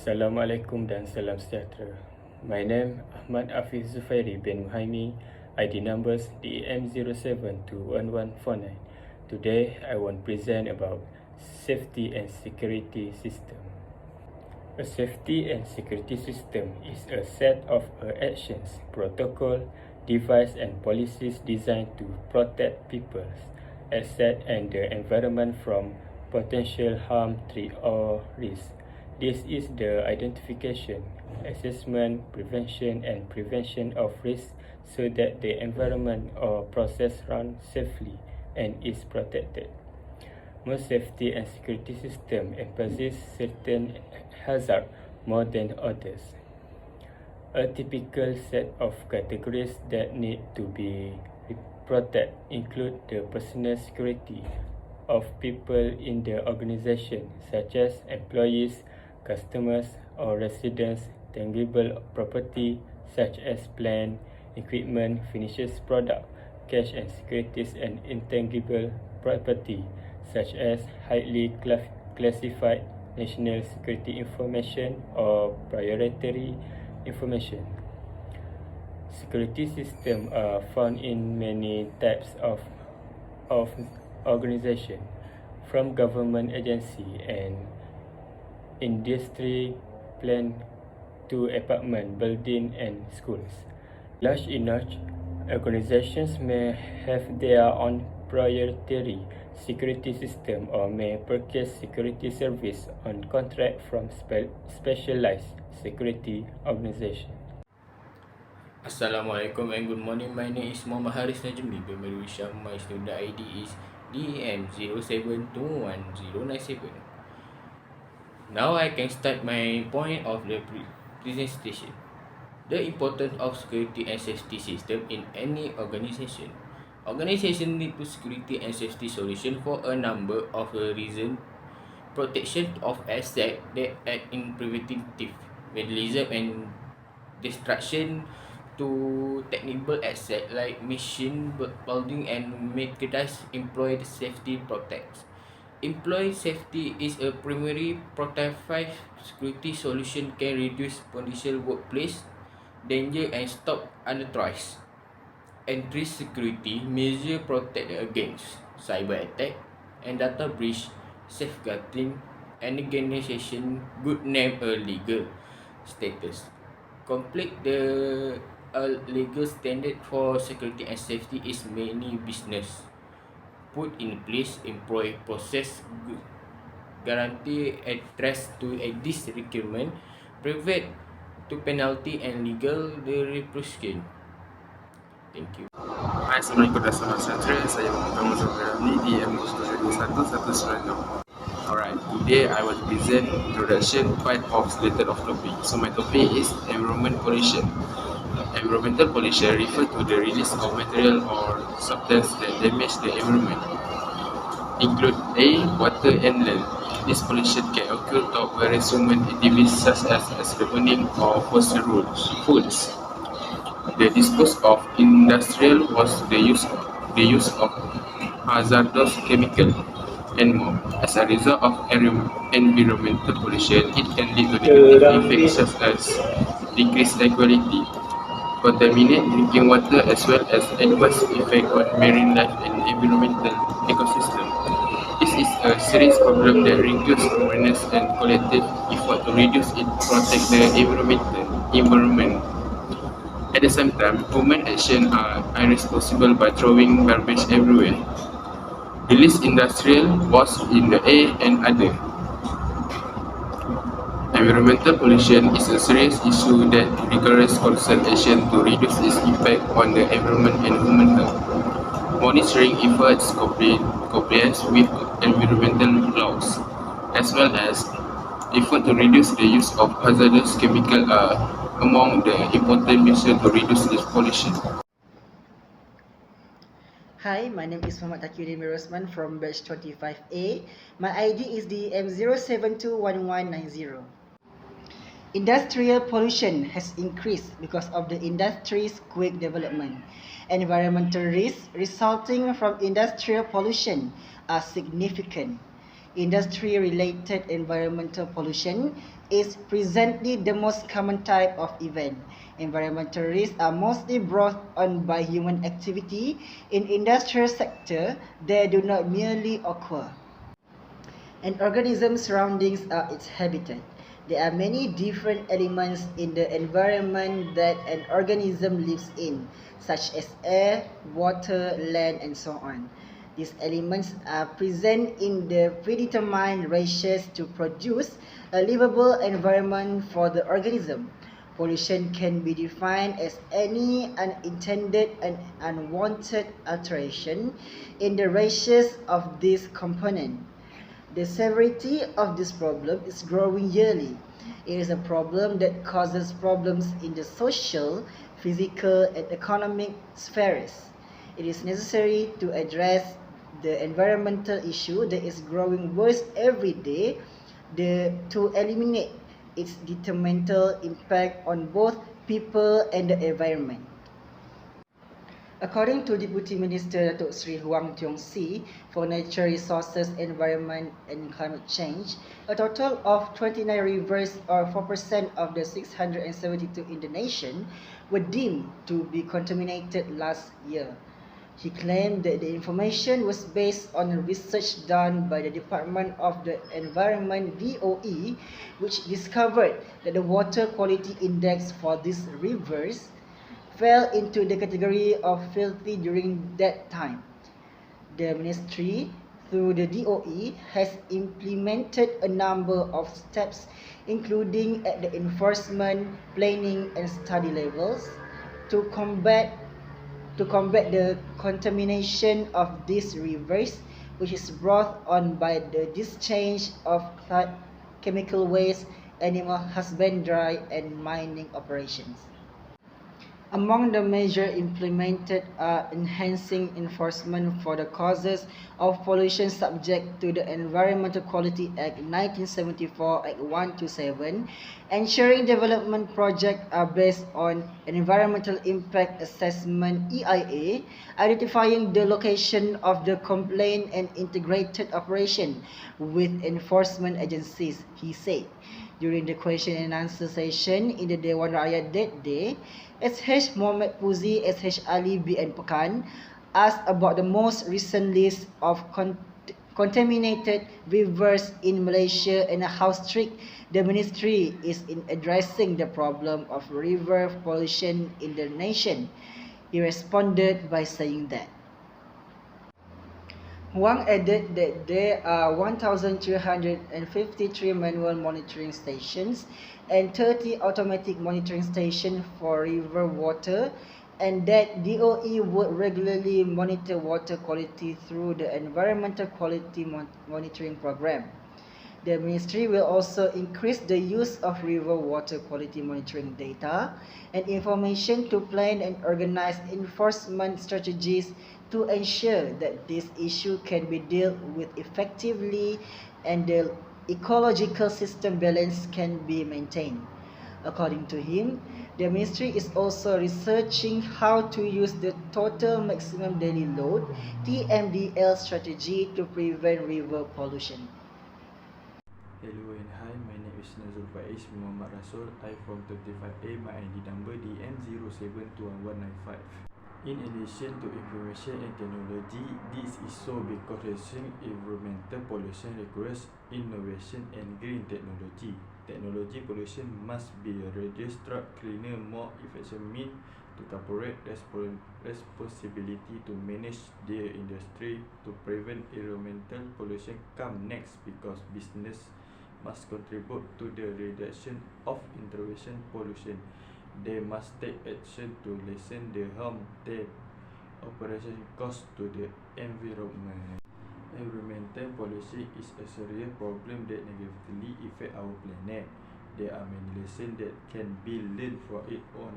Assalamualaikum dan salam sejahtera. My name Ahmad Afiz Zufairi bin Muhaimi, ID numbers DEM07211149. Today I want present about safety and security system. A safety and security system is a set of actions, protocol, device and policies designed to protect people's assets and the environment from potential harm, threat or risk. This is the identification, assessment, prevention and prevention of risk so that the environment or process runs safely and is protected. Most safety and security systems emphasize certain hazards more than others. A typical set of categories that need to be protected include the personal security of people in the organization, such as employees, customers or residents, tangible property such as plant, equipment, finished product, cash and securities, and intangible property such as highly classified national security information or proprietary information. Security systems are found in many types of organization, from government agency and industry plant to apartment, building and schools. Large enough organizations may have their own proprietary security system or may purchase security service on contract from specialized security organization. Assalamualaikum and good morning. My name is Muhammad Haris Najmi bin Malaysia. My student ID is DEM07211097. Now I can start my point of the presentation. The importance of security and safety system in any organization. Organization need to security and safety solution for a number of reasons. Protection of assets that act in preventive vandalism and destruction to technical asset like machine, building and merchandise. Employee safety protects. Employee safety is a primary protective security solution, can reduce potential workplace danger and stop unauthorized entry. Security measure protect against cyber attack and data breach, safeguarding an organization good name a legal status. Complete the legal standard for security and safety is many business put in place, employ process guarantee address to this requirement, prevent to penalty and legal the repression. Thank you. Hai, Assalamualaikum dan salam sejahtera. Saya Muhammad Zafirami di M1119. Alright, today I will present introduction part of slated of topic. So my topic is environment pollution. Environmental pollution refers to the release of material or substance that damage the environment, include air, water and land. This pollution can occur through various human activities such as the burning of fossil fuels, the dispose of industrial waste, the use of hazardous chemical and more. As a result of environmental pollution, it can lead to negative effects such as decreased air quality, contaminate drinking water, as well as adverse effect on marine life and environmental ecosystem. This is a serious problem that requires awareness and collective effort to reduce it, protect the environment. At the same time, human actions are irresponsible by throwing garbage everywhere, release industrial waste in the air and other. Environmental pollution is a serious issue that requires constant action to reduce its impact on the environment and human health. Monitoring efforts, compliance with environmental laws, as well as effort to reduce the use of hazardous chemicals are among the important measures to reduce this pollution. Hi, my name is Muhammad Taqiyuddin Mirosman from batch 25A. My ID is DEM07211190. Industrial pollution has increased because of the industry's quick development. Environmental risks resulting from industrial pollution are significant. industry-related environmental pollution is presently the most common type of event. Environmental risks are mostly brought on by human activity. In industrial sector, they do not merely occur. An organism's surroundings are its habitat. There are many different elements in the environment that an organism lives in, such as air, water, land, and so on. These elements are present in the predetermined ratios to produce a livable environment for the organism. Pollution can be defined as any unintended and unwanted alteration in the ratios of this component. The severity of this problem is growing yearly. It is a problem that causes problems in the social, physical, and economic spheres. It is necessary to address the environmental issue that is growing worse every day to eliminate its detrimental impact on both people and the environment. According to Deputy Minister Datuk Sri Huang Tiong Si for Natural Resources, Environment and Climate Change, a total of 29 rivers or 4% of the 672 in the nation were deemed to be contaminated last year. He claimed that the information was based on research done by the Department of the Environment DOE, which discovered that the water quality index for these rivers fell into the category of filthy during that time. The ministry, through the DOE, has implemented a number of steps, including at the enforcement, planning, and study levels, to combat the contamination of these rivers, which is brought on by the discharge of chemical waste, animal husbandry, and mining operations. Among the measures implemented are enhancing enforcement for the causes of pollution subject to the Environmental Quality Act 1974 Act 127, ensuring development projects are based on an Environmental Impact Assessment EIA, identifying the location of the complaint and integrated operation with enforcement agencies, he said. During the question and answer session in the Dewan Rakyat that day, SH Mohamed Puzi, SH Ali BN Pekan asked about the most recent list of contaminated rivers in Malaysia and how strict the ministry is in addressing the problem of river pollution in the nation. He responded by saying that Huang added that there are 1,353 manual monitoring stations and 30 automatic monitoring stations for river water, and that DOE would regularly monitor water quality through the Environmental Quality Monitoring Program. The ministry will also increase the use of river water quality monitoring data and information to plan and organize enforcement strategies to ensure that this issue can be dealt with effectively and the ecological system balance can be maintained. According to him, the ministry is also researching how to use the Total Maximum Daily Load (TMDL) strategy to prevent river pollution. Hello and hi, my name is Nazul Faiz Muhammad Rasul. I from 35A, my ID number DM072195. In addition to information and technology, this is so because reducing environmental pollution requires innovation and green technology. Technology pollution must be reduced through cleaner, more efficient means to corporate responsibility to manage their industry to prevent environmental pollution come next because business must contribute to the reduction of intervention pollution. They must take action to lessen the harm that operation cause to the environment. Environmental pollution is a serious problem that negatively affects our planet. There are many lessons that can be learned from it on.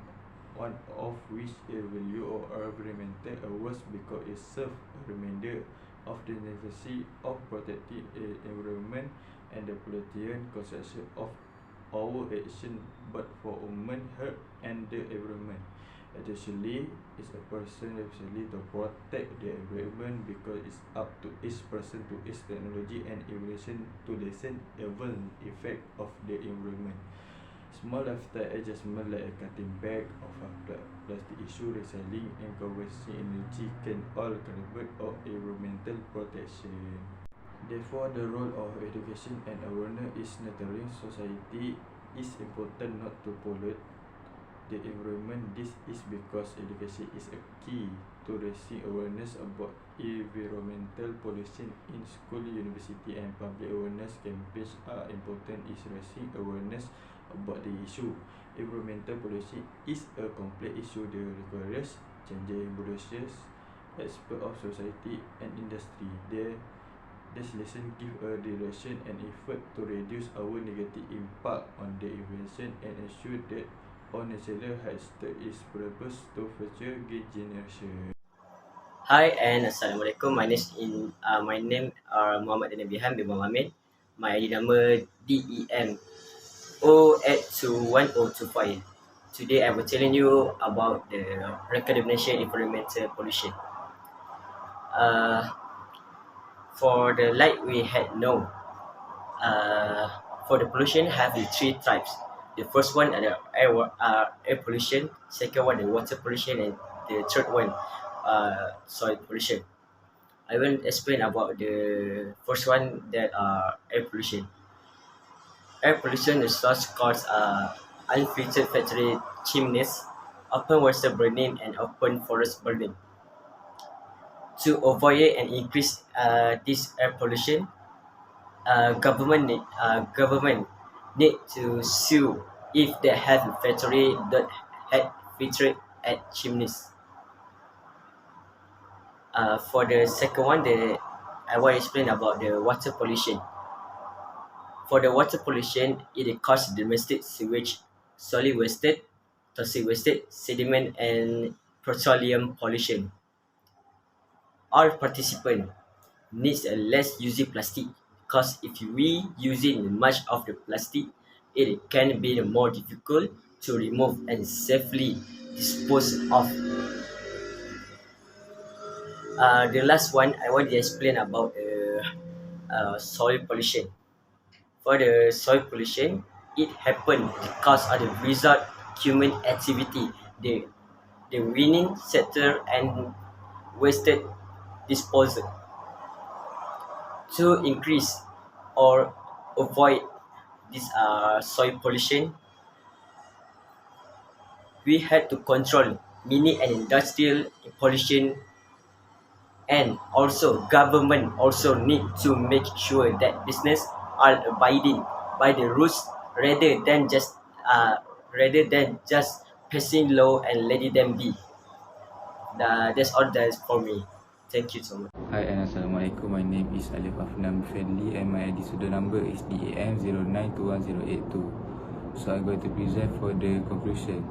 One of which is value of environmental awareness because it serves a reminder of the necessity of protecting the environment and the political conception of our action but for human health and the environment. Essentially, is a person essentially to protect the environment because it's up to each person to use technology and innovation to lessen evil effect of the environment. Small lifestyle adjustment like cutting back of plastic issue, recycling and conserving energy can all contribute of environmental protection. Therefore, the role of education and awareness is nurturing society is important not to pollute the environment. This is because education is a key to raising awareness about environmental pollution in school, university and public awareness campaigns are important in raising awareness about the issue. Environmental pollution is a complex issue that requires changing behaviors, aspects of society and industry. This lesson gives a direction and effort to reduce our negative impact on the environment and ensure that all natural has its purpose to future generation. Hi and Assalamualaikum. My name Muhammad Daniel Bihan bin Muhammad. My ID number DEM 08210225. Today I will telling you about the recognition environmental pollution. For the light we had no. For the pollution have the three types. The first one are the air pollution, second one the water pollution, and the third one soil pollution. I will explain about the first one that air pollution. Air pollution is such cause unfiltered factory chimneys, open water burning, and open forest burning. To avoid and increase this air pollution, government need to sue if they have a factory that had filtered at chimneys. For the second one, I will explain about the water pollution. For the water pollution, it causes domestic sewage, solid waste, toxic waste, sediment, and petroleum pollution. All participants needs a less using plastic because if we using much of the plastic, it can be more difficult to remove and safely dispose of. The last one I want to explain about soil pollution. For the soil pollution, it happened because of the result human activity, the winning sector and wasted disposal. To increase or avoid this soil pollution, we had to control mini and industrial pollution, and also government also need to make sure that business are abiding by the rules rather than just passing law and letting them be. That's all that is for me. Thank you so much. Hi and Assalamualaikum. My name is Alif Afnan Friendly and my ID student number is DAM092182. So I'm going to present for the conclusion.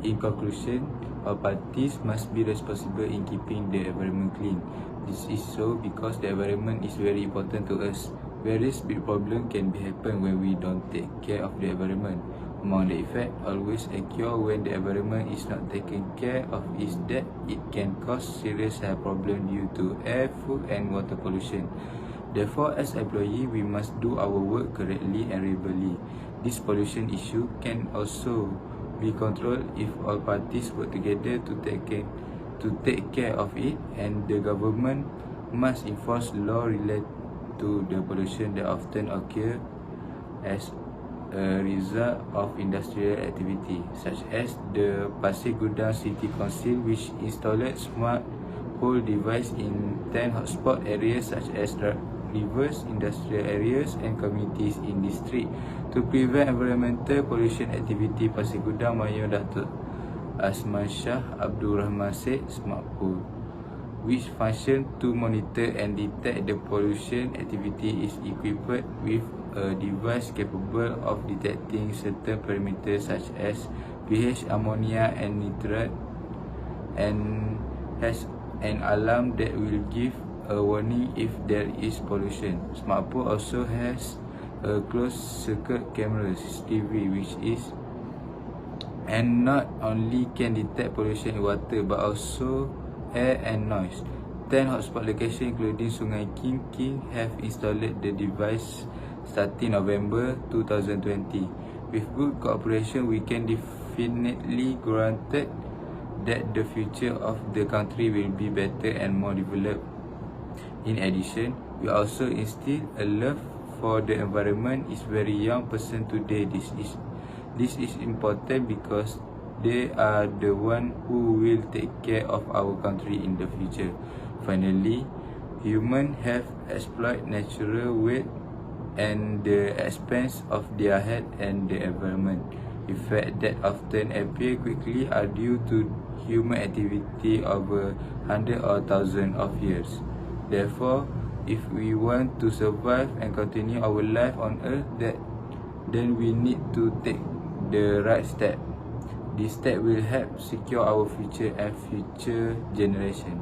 In conclusion, all parties must be responsible in keeping the environment clean. This is so because the environment is very important to us. Various big problems can be happen when we don't take care of the environment. Among the effect always occur when the environment is not taken care of is that it can cause serious health problems due to air, food and water pollution. Therefore, as employees, we must do our work correctly and reliably. This pollution issue can also be controlled if all parties work together to take care of it, and the government must enforce law related to the pollution that often occur as a result of industrial activity, such as the Pasir Gudang City Council, which installed smart pole device in 10 hotspot areas such as rivers, industrial areas and communities in district to prevent environmental pollution activity. Pasir Gudang Mayor Datuk Asman Shah Abdul Rahman said smart pole, which function to monitor and detect the pollution activity, is equipped with a device capable of detecting certain parameters such as pH, ammonia and nitrate, and has an alarm that will give a warning if there is pollution. Smartphone also has a closed circuit camera CCTV and not only can detect pollution in water but also air and noise. 10 hotspot locations including Sungai King have installed the device starting November 2020. With good cooperation, we can definitely guarantee that the future of the country will be better and more developed. In addition, we also instill a love for the environment is very young person today. This is important because they are the one who will take care of our country in the future. Finally, humans have exploited natural wealth and the expense of their health and the environment. Effects that often appear quickly are due to human activity over hundreds or thousands of years. Therefore, if we want to survive and continue our life on earth, then we need to take the right step. This step will help secure our future and future generations.